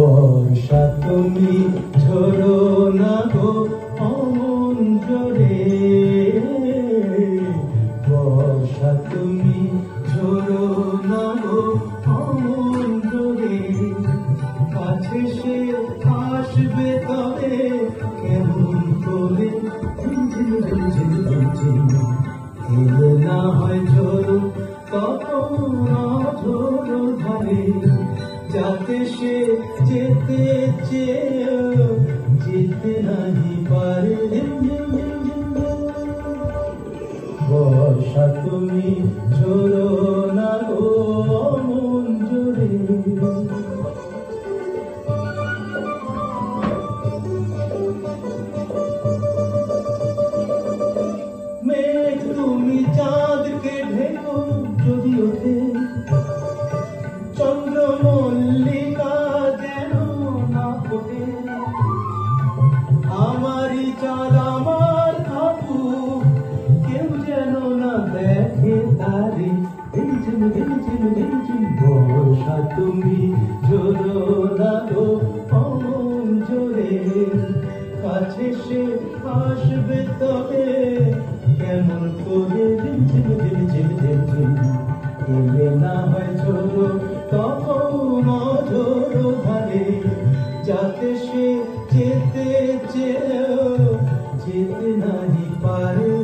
বর্ষা তুমি ঝরো না গো অমন জোরে, বর্ষা তুমি ঝরো না গো অমন জোরে, কাছে সে আসবে তবে কেমন করে ঝিমঝিম ঝিমঝিম ঝিমঝিম, এলো না হয় ঝরো তখন ঝরো ধারে, যাতে সে যেতে চেয়েও যেতে নাহি পারে। বর্ষা তুমি ঝরো না গো মন জোরে, মেঘ তুমি চাঁদকে ঢেকো যদি ওঠে, চন্দ্রমল্লিকা যেন না ফোটে, আমারই চাঁদ আমার থাকুক কেউ যেন না দেখে তারে। ঝিমঝিম ঝিমঝিম ঝিমঝিম বর্ষা তুমি ঝরো না গো অমন জোরে, কাছে সে আসবে তবে কেমন করে ঝিমঝিম ঝিমঝিম ঝিমঝিম, এলে না হয় ঝরো তখন ঝরো ধারে, যাতে সে যেতে চেয়েও যেতে নাহি পারে।